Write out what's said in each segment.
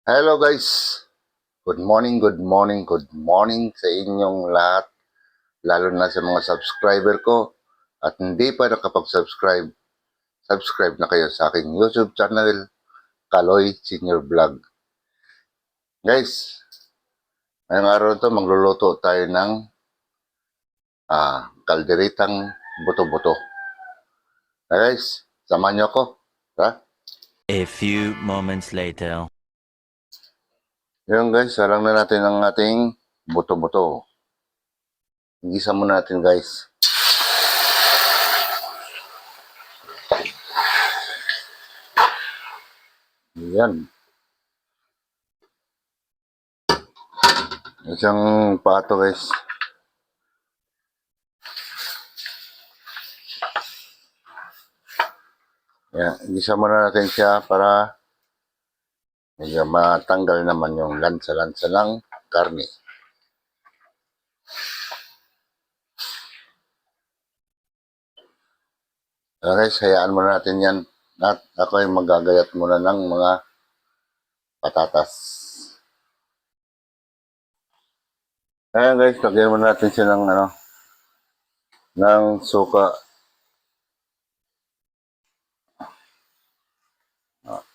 Hello guys! Good morning, good morning, good morning sa inyong lahat, lalo na sa mga subscriber ko at hindi pa nakapag-subscribe, subscribe na kayo sa aking YouTube channel, Kaloy Senior Vlog. Guys, ngayong araw ito magluluto tayo ng kalderitang buto-buto. Guys, samahan niyo ako. A few moments later. Yun guys, salang na natin ang ating buto-buto. Igisa muna natin guys. Yan. Isang pato guys. Yan. Igisa muna natin siya para medyo matanggal naman yung lansa-lansa ng karne. Guys, hayaan muna natin yan. At ako ay magagayat muna ng mga patatas. Ayan guys, lagyan muna natin siya ng ng suka.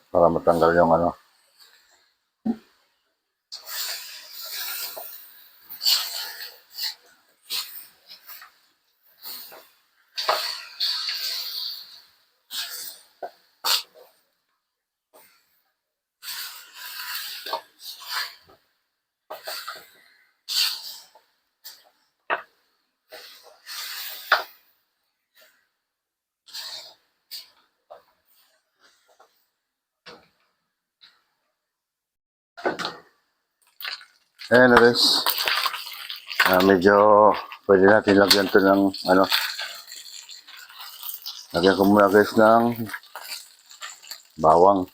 Para matanggal yung Ayan na guys. Medyo pwede natin lagyan to ng lagyan ko muna guys ng bawang.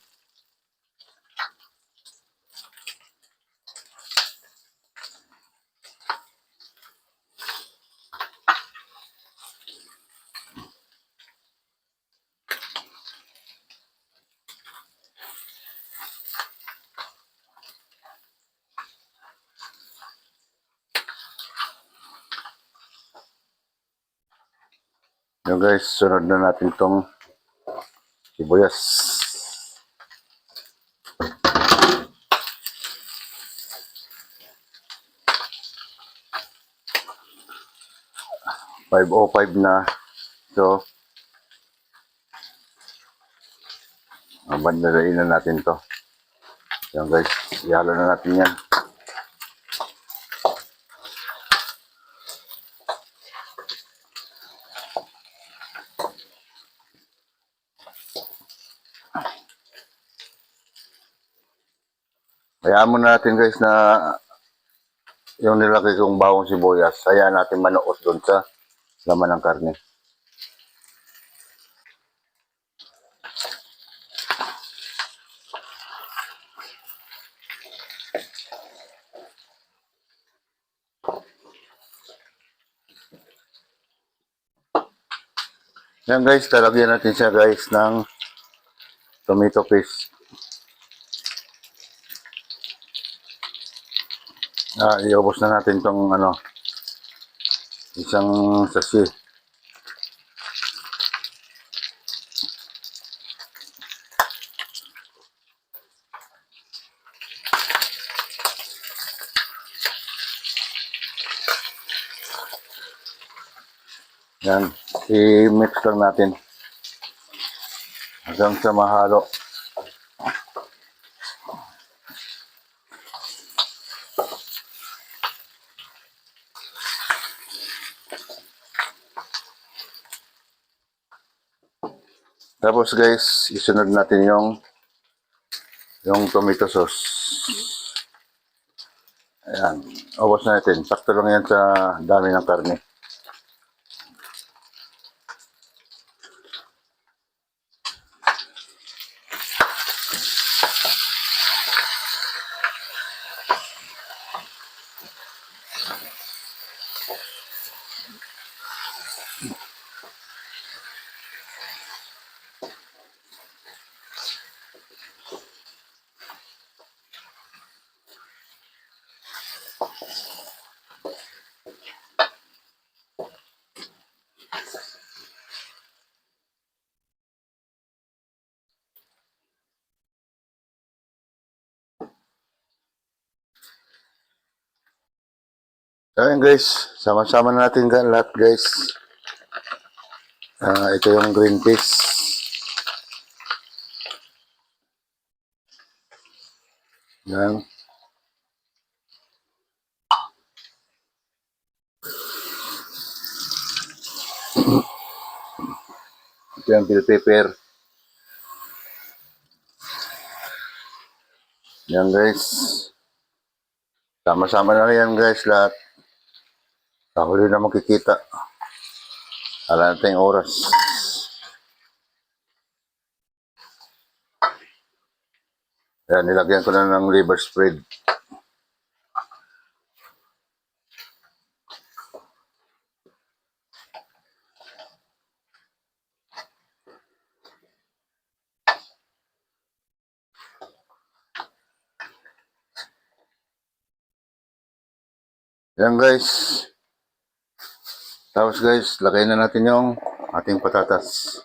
Yung guys, sunod na natin tong sibuyas. $5.05 na. So, bandalain na natin to. Yan guys, ihalo na natin yan. Hayaan muna natin guys na yung nilagay kong bawang sibuyas, hayaan natin manuot doon sa laman ng karne. Yan guys, talagyan natin siya guys ng tomato paste. Iubos na natin tong isang sachet. Yan, i-mix lang natin hanggang sa mahalo. Tapos guys, isunod natin yung tomato sauce. Ayan, ubos na natin. Sakto lang yan sa dami ng karne. Ayan guys, sama-sama natin lahat guys. Ito yung green peas. Yan. Ito yung bell pepper. Yan guys. Sama-sama na yan guys lahat. Ako rin na makikita. Wala natin oras. Yan, nilagyan ko na ng liver spread. Yan guys. Tapos guys, lagay na natin yung ating patatas.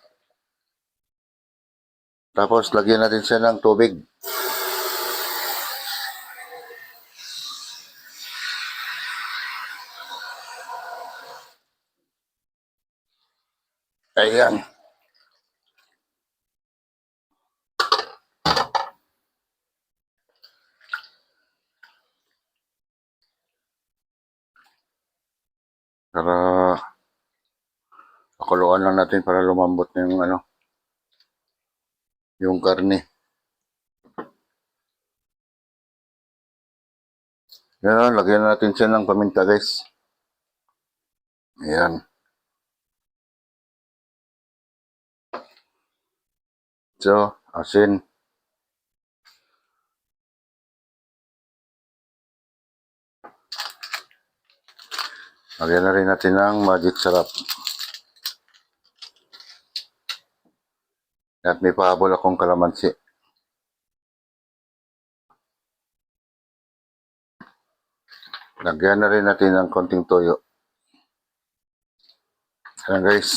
Tapos lagyan natin siya ng tubig. Ayan. Para pakuluan lang natin para lumambot na yung yung karne. Yan, lagyan natin siya ng paminta guys. Ayan. So, asin. Lagyan na rin natin ng magic sarap. At may pahabol akong kalamansi. Lagyan na rin natin ng konting toyo. Ayan guys.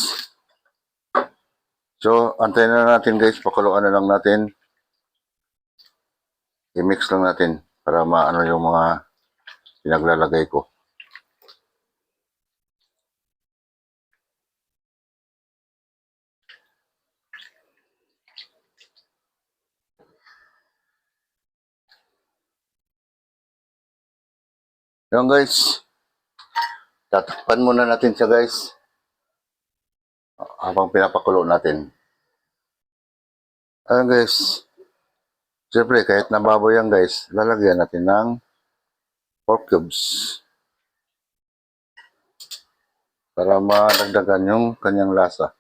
So, antayin na natin guys. Pakuluan na lang natin. I-mix lang natin para maano yung mga pinaglalagay ko. Ayan guys. Tatakpan muna natin siya guys. Habang pinapakulo natin. Ayan guys. Siyempre, kahit nababoy yan guys, lalagyan natin ng pork cubes. Para madagdagan yung kanyang lasa.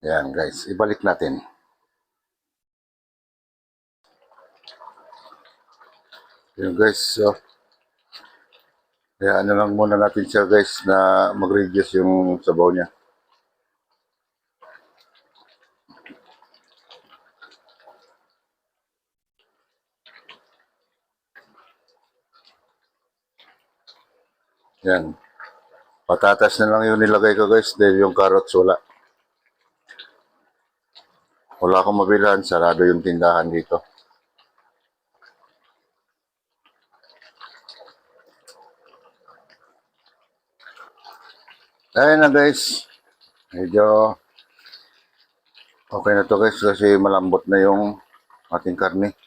Ayan guys, ibalik natin. Ayan guys, so, kaya ano lang muna natin siya guys na mag-reduce yung sabaw niya. Yan. Patatas na lang yung nilagay ko guys dahil yung carrots wala. Wala akong mabilhan, sarado yung tindahan dito. Ayun na guys. Medyo okay na to guys kasi malambot na yung ating karne.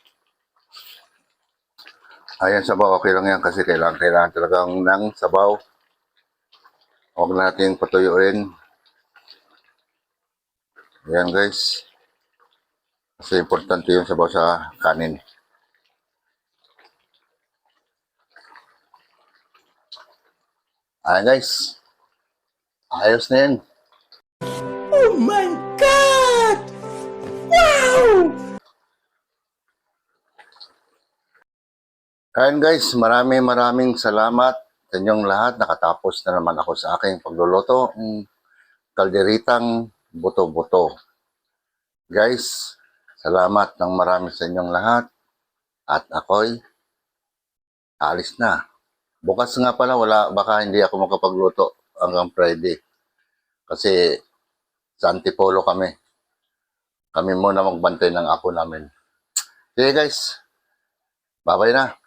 Ayan, sabaw, okay lang yan kasi kailangan talagang ng sabaw. Huwag nating patuyuin. Ayan guys. Kasi importante yung sabaw sa kanin. Ayan guys. Ayos na yan. Oh my God! Wow! Ayan guys, maraming salamat sa inyong lahat. Nakatapos na naman ako sa aking pagluluto ng kalderitang buto-buto. Guys, salamat ng marami sa inyong lahat. At ako'y alis na. Bukas nga pala, baka hindi ako makapagluto hanggang Friday. Kasi sa Antipolo kami. Kami muna magbantay ng ako namin. Sige guys, bye-bye na.